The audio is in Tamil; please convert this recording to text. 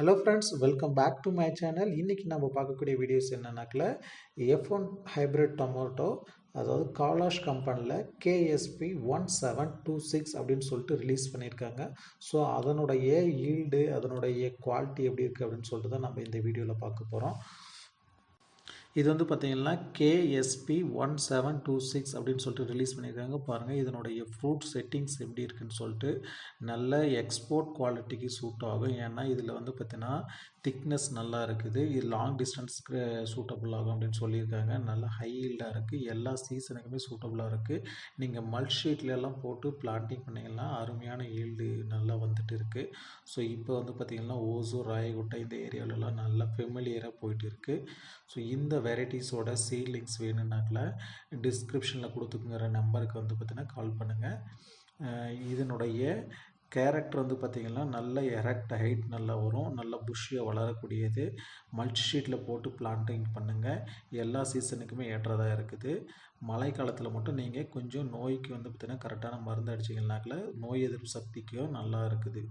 Hello friends, welcome back to my channel. இன்னைக்கு நம்ம பார்க்கக்கூடிய வீடியோஸ் என்னன்னாக்கல F1 ஹைபிரிட் டொமேட்டோ அதாவது காலாஷ் கம்பெனியில் KSP 1726 அப்படின்னு சொல்லிட்டு ரிலீஸ் பண்ணியிருக்காங்க. ஸோ அதனுடைய ஈல்டு அதனுடைய குவாலிட்டி எப்படி இருக்குது அப்படின்னு சொல்லிட்டு தான் நம்ம இந்த வீடியோவில் பார்க்க போகிறோம். இது வந்து பார்த்தீங்கன்னா KSP 1726 அப்படின்னு சொல்லிட்டு ரிலீஸ் பண்ணியிருக்காங்க. பாருங்கள் இதனுடைய ஃப்ரூட் செட்டிங்ஸ் எப்படி இருக்குன்னு சொல்லிட்டு நல்ல எக்ஸ்போர்ட் குவாலிட்டிக்கு சூட் ஆகும். ஏன்னா இதில் வந்து பார்த்தீங்கன்னா திக்னஸ் நல்லா இருக்குது. இது லாங் டிஸ்டன்ஸ்க்கு சூட்டபுள் ஆகும் அப்படின்னு சொல்லியிருக்காங்க. நல்லா ஹை ஈல்டாக இருக்குது. எல்லா சீசனுக்குமே சூட்டபுளாக இருக்குது. நீங்கள் மல்ஷீட்லாம் போட்டு பிளான்டிங் பண்ணிங்கன்னா அருமையான ஈல்டு நல்லா வந்துட்டு இருக்குது. ஸோ இப்போ வந்து பார்த்திங்கன்னா ஓசூர் ராயகுட்டை இந்த ஏரியாவிலலாம் நல்லா ஃபெமிலியராக போயிட்டு இருக்குது. ஸோ இந்த வெரைட்டிஸோட சீட்லிங்ஸ் வேணும்னாக்கல டிஸ்கிரிப்ஷனில் கொடுத்துக்குங்கிற நம்பருக்கு வந்து பார்த்திங்கன்னா கால் பண்ணுங்கள். இதனுடைய கேரக்டர் வந்து பார்த்திங்கன்னா நல்ல எரெக்ட் ஹைட் நல்லா வரும், நல்ல புஷ்ஷியாக வளரக்கூடியது. மல்டி ஷீட்டில் போட்டு பிளான்டிங் பண்ணுங்கள். எல்லா சீசனுக்குமே ஏற்றதாக இருக்குது. மழை காலத்தில் மட்டும் நீங்கள் கொஞ்சம் நோய்க்கு வந்து பார்த்திங்கன்னா கரெக்டான மருந்து அடிச்சிங்கனாக்கல நோய் எதிர்ப்பு சக்திக்கும் நல்லா இருக்குது.